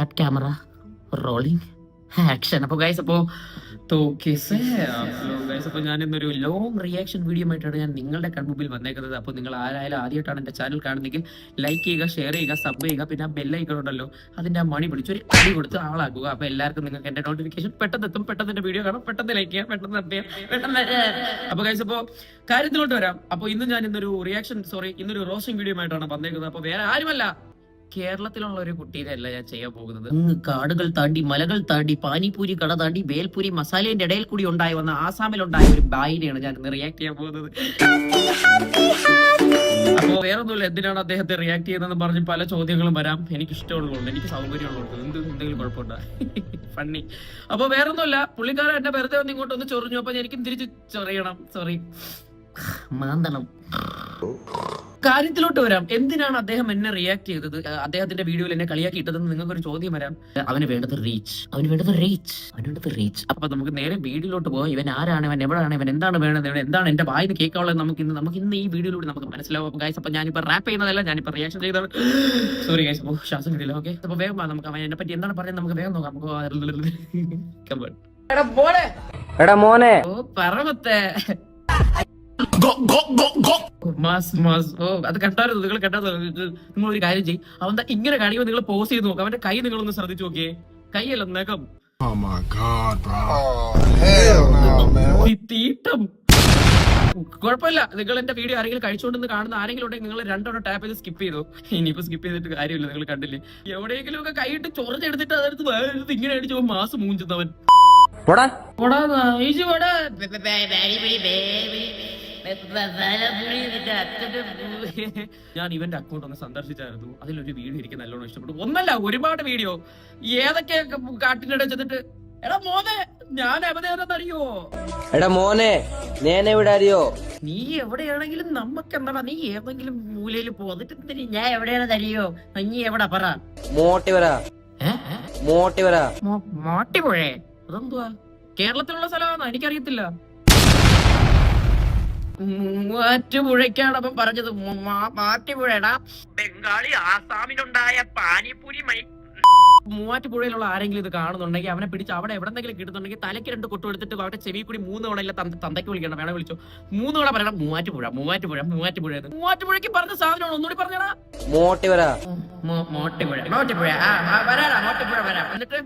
Start camera rolling action. അപ്പോൾ guys അപ്പോൾ ഞാൻ ഇന്നൊരു ലോങ് റിയാക്ഷൻ വീഡിയോ ആയിട്ടാണ് ഞാൻ നിങ്ങളുടെ കൺമുമ്പിൽ വന്നേക്കുന്നത്. അപ്പോൾ നിങ്ങൾ ആരായാലും ആദ്യമായിട്ടാണ് എൻ്റെ ചാനൽ കാണുന്നെങ്കിൽ ലൈക്ക് ചെയ്യുക, ഷെയർ ചെയ്യുക, സബ് ചെയ്യുക, പിന്നെ ആ ബെല്ലൈക്കൺ ഉണ്ടല്ലോ അതിൻ്റെ ആ മണി പിടിച്ചൊരു അടി കൊടുത്ത് ആളാക്കുക. അപ്പോൾ എല്ലാവർക്കും നിങ്ങൾക്ക് എൻ്റെ നോട്ടിഫിക്കേഷൻ പെട്ടെന്ന് എത്തും, പെട്ടെന്ന് എൻ്റെ വീഡിയോ കാണാം, പെട്ടെന്ന് ലൈക്ക് ചെയ്യുക, പെട്ടെന്ന്. അപ്പോൾ ഗൈസ് അപ്പോൾ കാര്യത്തിലോട്ട് വരാം. അപ്പോൾ ഇന്നൊരു ഇന്നൊരു റോസ്റ്റിംഗ് വീഡിയോ ആയിട്ടാണ് വന്നേക്കുന്നത്. അപ്പോൾ വേറെ ആരുമല്ല, കേരളത്തിലുള്ള ഒരു കുട്ടീനെ അല്ല ഞാൻ ചെയ്യാൻ പോകുന്നത്. കാടുകൾ താണ്ടി, മലകൾ താണ്ടി, പാനിപൂരി കട താണ്ടി, ബേൽപൂരി മസാലേന്റെ ഇടയിൽ കൂടി ഉണ്ടായി വന്ന ആസാമിലുണ്ടായ ഒരു ബായിനെയാണ് ഞാൻ ഇന്ന് റിയാക്ട് ചെയ്യാൻ പോകുന്നത്. അപ്പോ വേറൊന്നുമില്ല, എന്തിനാണ് അദ്ദേഹത്തെ റിയാക്ട് ചെയ്യുന്നതെന്ന് പറഞ്ഞ് പല ചോദ്യങ്ങളും വരാം. എനിക്ക് ഇഷ്ടമുള്ളതുകൊണ്ട്, എനിക്ക് സൗകര്യമുള്ളതുകൊണ്ട്, എന്തെങ്കിലും കുഴപ്പമുണ്ടോ ഫണ്ണി. അപ്പൊ വേറൊന്നുമില്ല, പുള്ളിക്കാരൻ എന്നെ വെറുതെ ഒന്ന് ഇങ്ങോട്ടൊന്ന് ചൊറിഞ്ഞു. അപ്പൊ എനിക്കും തിരിച്ച് ചൊറിയണം, മാന്തണം. കാര്യത്തിലോട്ട് വരാം. എന്തിനാണ് അദ്ദേഹം എന്നെ റിയാക്ട് ചെയ്തത്, അദ്ദേഹത്തിന്റെ വീഡിയോയിൽ എന്നെ കളിയാക്കി ഇട്ടതെന്ന് നിങ്ങൾക്കൊരു ചോദ്യം വരാം. അവന് വേണ്ടത് റീച്ച്. അപ്പൊ നമുക്ക് നേരെ വീഡിയോയിലോട്ട് പോകാം. ഇവൻ ആരാണ്, ഇവൻ എവിടെയാണ്, ഇവൻ എന്താണ് വേണ്ടത്, എന്താണ് എന്റെ വായിന്ന് കേൾക്കാനുള്ളത് നമുക്ക് ഇന്ന് ഈ വീഡിയോയിലൂടെ നമുക്ക് മനസ്സിലാവും ഗൈസ്. അപ്പൊ ഞാനിപ്പോ റാപ്പ് ചെയ്യുന്നതല്ല, ഞാനിപ്പോ റിയാക്ഷൻ ചെയ്താണ്. സോറി ഗൈസ്, അപ്പൊ ശ്വാസം കിട്ടില്ല. ഓക്കെ, അപ്പൊ വേഗം നമുക്ക് അവൻ എന്നെ പറ്റി എന്താണ് പറയുന്നത് നമുക്ക് വേഗം നോക്കാം. എടാ മോനെ, ഓ പറമത്തെ അത് കണ്ടായിരുന്നു, നിങ്ങൾ കണ്ടായിരുന്നു. നിങ്ങൾ ഒരു കാര്യം ചെയ്യും, അവൻ ഇങ്ങനെ കാണിക്കുമ്പോൾ നിങ്ങൾ പോസ് ചെയ്ത് നോക്കാം. അവന്റെ കൈ നിങ്ങളൊന്ന് ശ്രദ്ധിച്ചു നോക്കിയേ, കൈയല്ല നഖം. തീട്ടം കുഴപ്പമില്ല. നിങ്ങൾ എന്റെ വീഡിയോ ആരെങ്കിലും കഴിച്ചുകൊണ്ടെന്ന് കാണുന്ന ആരെങ്കിലും ഉണ്ടെങ്കിൽ നിങ്ങൾ രണ്ടെണ്ണം ടാപ്പ് ചെയ്ത് സ്കിപ്പ് ചെയ്തു. ഇനിയിപ്പോ സ്കിപ്പ് ചെയ്തിട്ട് കാര്യമില്ല, നിങ്ങൾ കണ്ടില്ലേ. എവിടെയെങ്കിലും ഒക്കെ കൈയിട്ട് ചൊറഞ്ഞെടുത്തിട്ട് അതെടുത്ത് വേറെ ഇങ്ങനെ അടിച്ചു മാസം മൂഞ്ചുന്നവൻ. ഞാൻ ഇവന്റെ അക്കൗണ്ട് ഒന്ന് സന്ദർശിച്ചായിരുന്നു. അതിലൊരു വീഡിയോ എനിക്ക് നല്ലോണം ഇഷ്ടപ്പെട്ടു. ഒന്നല്ല, ഒരുപാട് വീഡിയോ. ഏതൊക്കെ കാട്ടിനിടെ ചെന്നിട്ട് എടാ മോനെ ഞാൻ എവിടെയാണെന്നറിയോ, എടാ മോനെ ഞാൻ എവിടെ അറിയോ, നീ എവിടെയാണെങ്കിലും നമുക്ക് എന്താ, നീ ഏതെങ്കിലും മൂലയിൽ പോ, എന്നിട്ട് ഞാൻ എവിടെയാണെന്ന് അറിയോ, നീ എവിടെ പറ. മോട്ടിവര മോട്ടിപ്പുഴേ, അതെന്തുവാ കേരളത്തിലുള്ള സ്ഥലമാണോ എനിക്കറിയത്തില്ല. മൂവാറ്റുപുഴയ്ക്കാണ് അപ്പം പറഞ്ഞത്. മാറ്റുപുഴടാ ബംഗാളി ആസാമിലുണ്ടായ പാനിപൂരി മൂവാറ്റുപുഴയിലുള്ള ആരെങ്കിലും ഇത് കാണുന്നുണ്ടെങ്കിൽ അവനെ പിടിച്ച് അവിടെ എവിടെന്നെങ്കിലും കിട്ടുന്നുണ്ടെങ്കിൽ തലയ്ക്ക് 2 കൊട്ടു എടുത്തിട്ട് അവരുടെ ചെവി കൂടി 3 തവണ ഇല്ല തന്തയ്ക്ക് വിളിക്കണം, വേണം വിളിച്ചോ 3 തവണ പറയണം മൂവാറ്റുപുഴയ്ക്ക് പറഞ്ഞ സാധനമാണ്. ഒന്നുകൂടി പറഞ്ഞടാ. മോട്ടിവര വരാം. എന്നിട്ട്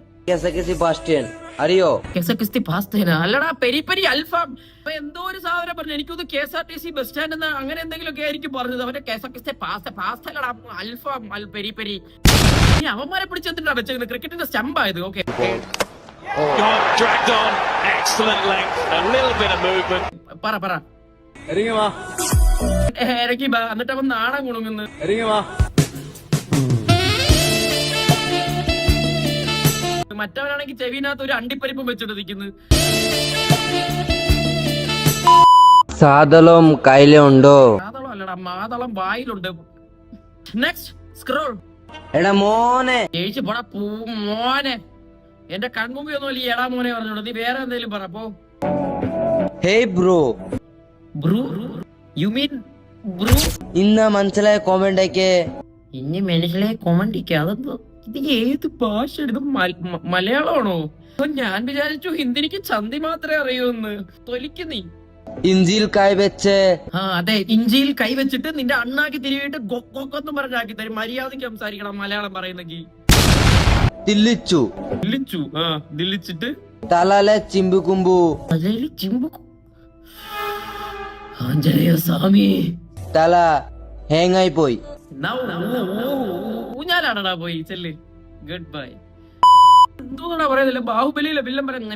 അറിയോ, അല്ലടാ പെരി പെരി അൽഫാം എന്തോ ഒരു സാധനം പറഞ്ഞു. എനിക്കൊന്ന് KSRTC ബസ് സ്റ്റാൻഡ് എന്ന് അങ്ങനെ എന്തെങ്കിലും ഒക്കെ ആയിരിക്കും പറഞ്ഞത്. അവന്റെ KSRTC പാസ്ത അല്ലടാ അൽഫാം പെരി പെരി. ഈ അവന്മാരെ പിടിച്ചെന്തിനാ വെച്ചത്, ക്രിക്കറ്റിന്റെ സ്റ്റംപായത്. ഓക്കെ പറ ഇറങ്ങി ബാ, എന്നിട്ട് അവൻ നാണം കുണുങ്ങുന്നു. മറ്റവനാണെങ്കിൽ ചെവിനകത്ത് ഒരു അണ്ടിപ്പരിപ്പും വെച്ചിട്ട് നിൽക്കുന്നു. സാദളം കയ്യിലുണ്ടോ? സാദളം അല്ലടാ, മാതളം വായിലുണ്ട്. Next scroll. എടാ മോനെ ജയിച്ചു പോടാ മോനെ. എന്റെ കൺമുമ്പി ഒന്നുമല്ല ഈ എടാ മോനെ പറഞ്ഞോളൂ. നീ വേറെ എന്തെങ്കിലും പറ പോ. Hey bro you mean bro? ഇന്ന മനസ്സിലായ കോമന്റ് ഒക്കെ ഇനി മനസ്സിലായ കോമന്റ് ഒക്കെ. അതെന്തോ ഇത് ഏത് ഭാഷ? ഇത് മലയാളമാണോ? ഞാൻ വിചാരിച്ചു ഹിന്ദിക്ക് ചന്തി മാത്രമേ അറിയൂന്ന്. തൊലിക്ക് നീ ഇഞ്ചിയിൽ കൈവച്ച്. അതെ, ഇഞ്ചിയിൽ കൈവച്ചിട്ട് നിന്റെ അണ്ണാക്കി തിരിവിട്ട് ഗൊക്കൊന്നും പറഞ്ഞാക്കി തരും. മര്യാദക്ക് സംസാരിക്കണം മലയാളം പറയുന്നെങ്കിൽ. ദില്ലിച്ചിട്ട് തലയിലെ ചിമ്പുകുമ്പു. ആഞ്ജനേയ സ്വാമി തല ഹേങ്ങായി പോയി. ഊഞ്ഞാലാണടാ പോയി ചെല്ല്. Good bye. എന്തോന്നാ പറയുന്നില്ല, ബാഹുബലിയിലെ വില്ലൻ പറയുന്ന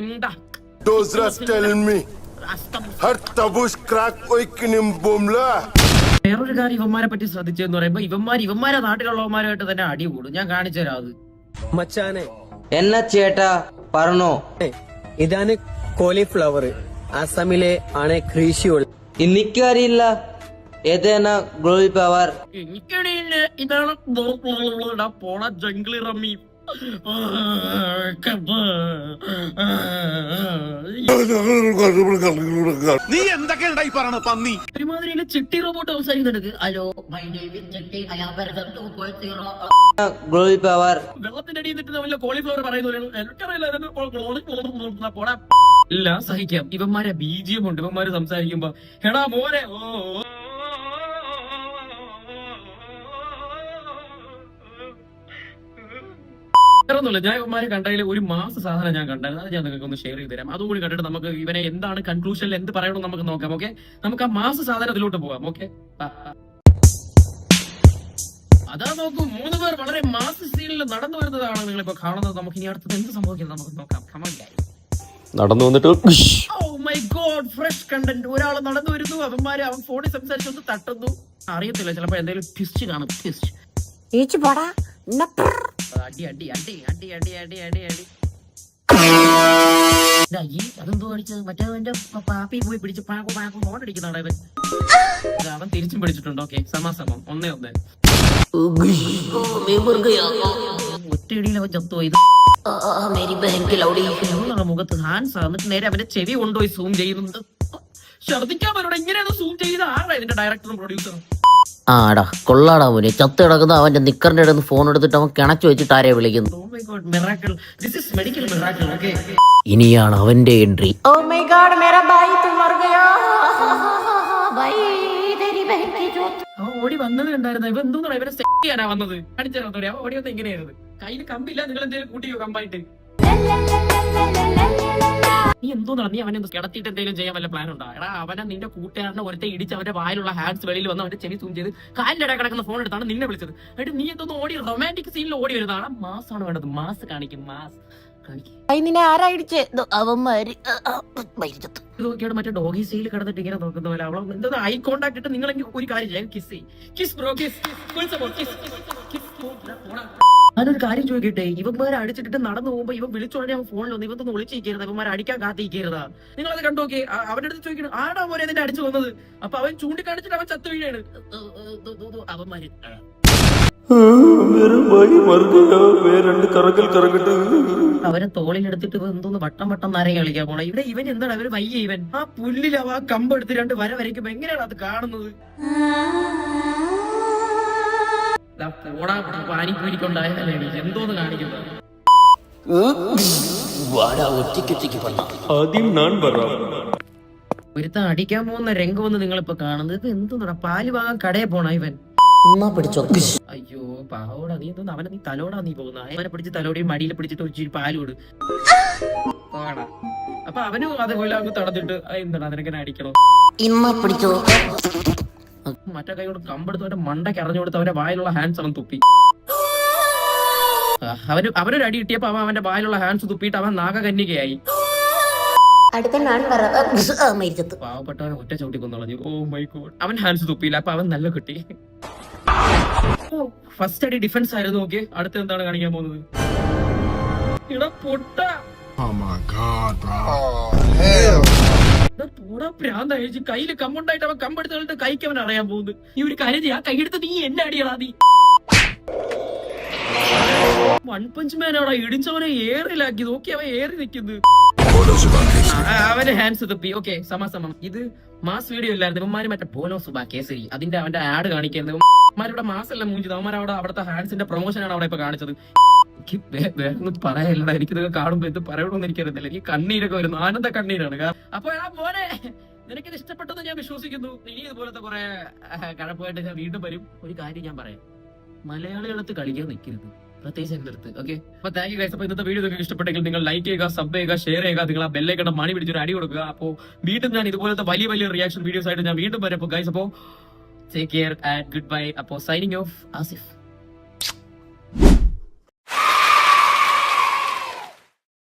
വേറൊരു കാര്യം ഇവന്മാരെ പറ്റി ശ്രദ്ധിച്ചെന്ന് പറയുമ്പോ ഇവന്മാരെ നാട്ടിലുള്ളവന്മാരുമായിട്ട് തന്നെ അടി കൂടും. ഞാൻ കാണിച്ചു തരാം അത്. മച്ചാനെ എന്നാ ചേട്ടാ പറഞ്ഞോ. ഇതാണ് കോളിഫ്ലവർ, ആസാമിലെ ആണ് കൃഷിയുൾ. എനിക്കറിയില്ല ഏതാണ് ഗ്ലോറി പവർ. എനിക്കറിയില്ല ഇതാണ് പോണ ജംഗിളി റമ്മി. നീ എന്തൊക്കെയാ ഈ പറയണ പന്നി? ഒരുമാതിരി ചിട്ടി റോബോട്ട് സംസാരിക്കുന്നുണ്ട്. Hello, my name is Chitti, I am welcome to 2.0. Glory power വെള്ളത്തിന്റെ അടിയിൽ നിന്നിട്ട് വല്ല കോളിഫ്ലവർ പറയുന്നു. ഇല്ല, സഹിക്കാം. ഇവന്മാരെ ബീജിയം ഉണ്ട്. ഇവന്മാര് സംസാരിക്കുമ്പോ എടാ മോനെ വേറൊന്നുമില്ല. ഞാൻ ഇവന്മാരെ കണ്ടതിൽ ഒരു മാസ സാധനം ഞാൻ കണ്ടായിരുന്നു. അത് ഞാൻ നിങ്ങൾക്ക് ഒന്ന് ഷെയർ ചെയ്ത് തരാം. അതുകൂടി കണ്ടിട്ട് നമുക്ക് ഇവനെ എന്താണ് കൺക്ലൂഷനിൽ എന്ത് പറയണമെന്ന് നമുക്ക് നോക്കാം. ഓക്കെ, നമുക്ക് ആ മാസ സാധനത്തിലോട്ട് പോകാം. ഓക്കെ, അതാ നോക്കൂ, 3 പേർ വളരെ മാസ സീനിൽ നടന്നു വരുന്നതാണ് നിങ്ങളിപ്പോ കാണുന്നത്. നമുക്ക് ഇനി അടുത്തത് എന്ത് സംഭവിക്കുന്നത് നമുക്ക് നോക്കാം. നടന്നു വന്നിട്ട് oh my god, fresh content. ഒരാൾ നടന്നു വരുന്നു, അവന്മാര് അവൻ ഫോണിൽ സംസാരിച്ചൊന്ന് തട്ടുന്നു. അറിയത്തില്ല, ചിലപ്പോ എന്തെങ്കിലും ട്വിസ്റ്റ് കാണും. ട്വിസ്റ്റ് അടി അടി അടി അടി അടി അടി അടി അടി. അതെന്തോ അടിച്ചത്? മറ്റേ പാപ്പി പോയി പിടിച്ച് പാക്കു പാക്കു മോട്ടടിക്കുന്നതാണ് ഇവൻ. അവൻ തിരിച്ചും പിടിച്ചിട്ടുണ്ട്. ഓക്കെ, സമാസമം 1-1. ഒറ്റയടിയിൽ അവൻ ചത്തുപോയി. മുഖത്ത് ഹാൻസ് എന്നിട്ട് നേരെ അവന്റെ ചെവി കൊണ്ടുപോയി സൂം ചെയ്യുന്നുണ്ട്. ഛർദിക്കാൻ പറ്റൂടെ? ഇങ്ങനെയാണ് സൂം ചെയ്ത് ആരാ ഇതിന്റെ ഡയറക്ടറും പ്രൊഡ്യൂസറും? ആടാ കൊള്ളാടാ മോനെ, ചത്ത് കിടക്കുന്ന അവന്റെ നിക്കറിന്റെ അടുത്ത് ഫോൺ എടുത്തിട്ട് അവൻ കിണച്ചു വെച്ചിട്ട് ആരെ വിളിക്കുന്നു. Oh my God, miracle. This is medical miracle, okay? ഇനിയാണ് അവന്റെ എൻട്രി. Oh my God, मेरा भाई तो मर गया. भाई तेरी बहन की जोत. അവൻ ഓടി വന്നത് ഉണ്ടായിരുന്നു. ഇവ എന്തോന്നാണ് ഇവരെ സെറ്റ് ചെയ്യാനാ വന്നത്? കാണിച്ചാൽ അവൻ ഓടി വന്നത് എങ്ങനെയായിരുന്നു? കയ്യിൽ കമ്പില്ല, നിങ്ങൾ എന്തെങ്കിലും കൂട്ടിയോ കമ്പായിട്ട്? നീ എന്തോന്നാണ്? നീ അവനെ കിടത്തിയിട്ട് എന്തെങ്കിലും ചെയ്യാൻ വല്ല പ്ലാൻ ഉണ്ടോ? എടാ, അവനെ നിന്റെ കൂട്ടുകാരനെ ഒരുത്തെ ഇടിച്ച് അവന്റെ വായിലുള്ള ഹാൻഡ്സ് വെളിയിൽ വന്ന് അവന്റെ ചെവി സൂം ചെയ്ത് കാലിന്റെ ഇടയിൽ കിടക്കുന്ന ഫോൺ എടുത്താണ് നിന്നെ വിളിച്ചത്. എന്നിട്ട് നീ എന്തോന്ന് ഓടി റൊമാൻറ്റിക് സീനിൽ ഓടി വരുന്നതാണ്. മാസാണ് വേണ്ടത്. മാസ് കാണിക്കും, മാസ് കാണിക്കും. നിന്നെ ആരാ ഇടിച്ച്? അവന്മാര് മരിച്ചത്. നോക്കിയാണ് മറ്റേ ഡോഗി സ്റ്റൈലിൽ കിടന്നിട്ട് ഇങ്ങനെ നോക്കുന്ന പോലെ. അവളെ എന്താ ഐ കോണ്ടാക്ട് ഇട്ട് നിങ്ങളെങ്കിൽ ഒരു കാര്യം ചെയ്യാം, കിസ് കിസ് ബ്രോ കിസ്. ഞാനൊരു കാര്യം ചോദിക്കട്ടെ, ഇവന്മാരെ അടിച്ചിട്ട് നടന്നു പോകുമ്പോ ഇവൻ വിളിച്ചോടെ അവൻ ഫോണിൽ വന്നു. ഇവന്തൊന്ന് വിളിച്ചിരിക്കരുത്, ഇവന്മാരെ അടിക്കാൻ കാത്തിരിക്കരുതാ. നിങ്ങളത് കണ്ടു നോക്കി. അവന്റെ അടുത്ത് ചോദിക്കണം, ആടാ പോലെ നിന്നെ അടിച്ചു വന്നത്? അപ്പൊ അവൻ ചൂണ്ടിക്കാണിച്ചിട്ട് അവൻ ചത്തു വീഴാണ്. അവന്മാര് അവരെ തോളിലെടുത്തിട്ട് എന്തോന്ന് വട്ടം വട്ടം നരയെ കളിക്കാൻ പോണ. ഇവിടെ ഇവൻ എന്താണ്? അവര് വയ്യ. ഇവൻ ആ പുല്ലിൽ ആ കമ്പെടുത്ത് 2 വര വരയ്ക്കുമ്പോ എങ്ങനെയാണ് അത് കാണുന്നത്? പാനിപ്പൂരിക്കൊണ്ടായതല്ലേ എനിക്ക് എന്തോന്ന് കാണിക്കുന്നത്? ഒരുത്ത അടിക്കാൻ പോകുന്ന രംഗമെന്ന് നിങ്ങളിപ്പോ കാണുന്നത്. ഇപ്പൊ എന്തോന്നാ? പാല് വാങ്ങാൻ കടയിൽ പോണ ഇവൻ. അയ്യോ പാവോടാ, നീ എന്തോന്ന് അവനെ നീ തലോടാ നീ പോകുന്ന? അവനെ പിടിച്ച് തലോടിയും മടിയിൽ പിടിച്ചിട്ട് ഒഴിച്ച് പാല് കൊടു. അപ്പൊ അവനും അതേപോലെ അങ്ങ് തടഞ്ഞിട്ട് എന്താണ് അതിനൊക്കെ അടിക്കണോ? മറ്റേ കൈ കൊണ്ട് കമ്പെടുത്ത് അവന്റെ മണ്ടയ്ക്ക് അറിഞ്ഞു കൊടുത്ത് അവന്റെ വായിലുള്ള ഹാൻഡ്സ് അവൻ തുപ്പി. അവനൊരു അടി കിട്ടിയപ്പോ അവൻ അവന്റെ വായിലുള്ള ഹാൻഡ്സ് തുപ്പിയിട്ട് അവൻ നാഗകന്യകയായി. പാവപ്പെട്ടവനെ ഒറ്റ ചവിട്ടി കൊന്നളഞ്ഞു. ഓ മൈ ഗോഡ്, അവൻ ഹാൻഡ്സ് തുപ്പിയില്ല. അപ്പൊ അവൻ നല്ല കിട്ടി. ഫസ്റ്റ് അടി ഡിഫൻസ് ആയിരുന്നു. ഓക്കെ, അടുത്ത എന്താണ് കാണിക്കാൻ പോകുന്നത്? ഇടാ പൊട്ട പ്രാന്തഴിച്ച് കയ്യില് കമ്പുണ്ടായിട്ട് അവൻ കമ്പെടുത്ത് കളിട്ട് കൈക്ക് അവൻ അറിയാൻ പോകുന്നത്. ഈ ഒരു കാര്യം ചെയ്യാ, കൈയെടുത്ത് നീ എന്നെ അടിയടാ നീ. 1 പഞ്ച് മാൻ അവിടെ ഇടിച്ചവനെ ഏറിലാക്കി. നോക്കി അവൻ ഏറി നിൽക്കുന്നു. അവന് ഹാൻഡ്സ് തുപ്പി. ഓക്കെ, സമം. ഇത് മാസ് വീഡിയോ ഇല്ലായിരുന്നു. ഇവന്മാര് മറ്റേ പോലോ സുബാ കേസരി അതിന്റെ അവന്റെ ആഡ് കാണിക്കുന്നത്. ഇവന്മാരുടെ മാസല്ല മൂഞ്ചത്. അവന്മാരവിടെ അവിടുത്തെ ഹാൻഡ്സിന്റെ പ്രൊമോഷനാണ് അവിടെ ഇപ്പൊ കാണിച്ചത്. വേറൊന്നും പറയാനില്ലടാ. എനിക്കിതൊക്കെ കാണുമ്പോ എന്ത് പറയണമെന്ന് എനിക്കറിയത്തില്ല. എനിക്ക് കണ്ണീരൊക്കെ വരുന്നു, ആനന്ദ കണ്ണീരാണ്. അപ്പൊ മോനെ, നിനക്കിത് ഇഷ്ടപ്പെട്ടെന്ന് ഞാൻ വിശ്വസിക്കുന്നു. ഇനി ഇതുപോലത്തെ കുറെ കഴപ്പമായിട്ട് ഞാൻ വീണ്ടും വരും. ഒരു കാര്യം ഞാൻ പറയാം, മലയാളികളടുത്ത് കളിക്കാൻ നിൽക്കരുത്, പ്രത്യേകിച്ച് എന്റെ അടുത്ത്. ഓക്കെ, അപ്പൊ താങ്ക് യു ഗൈസ്. അപ്പൊ ഇന്നത്തെ വീഡിയോ നിങ്ങൾക്ക് ഇഷ്ടപ്പെട്ടെങ്കിൽ നിങ്ങൾ ലൈക്ക് ചെയ്യുക, സബ് ചെയ്യുക, ഷെയർ ചെയ്യുക. നിങ്ങൾ ആ ബെല്ലൈക്കൺ മണി പിടിച്ചൊരു അടി കൊടുക്കുക. അപ്പോ വീണ്ടും ഞാൻ ഇതുപോലത്തെ വലിയ വലിയ റിയാക്ഷൻ വീഡിയോസ് ആയിട്ട് ഞാൻ വീണ്ടും വരും. അപ്പൊ ഗൈസ്, അപ്പോ take care and good bye. അപ്പോ സൈനിങ് ഓഫ് ആസിഫ്.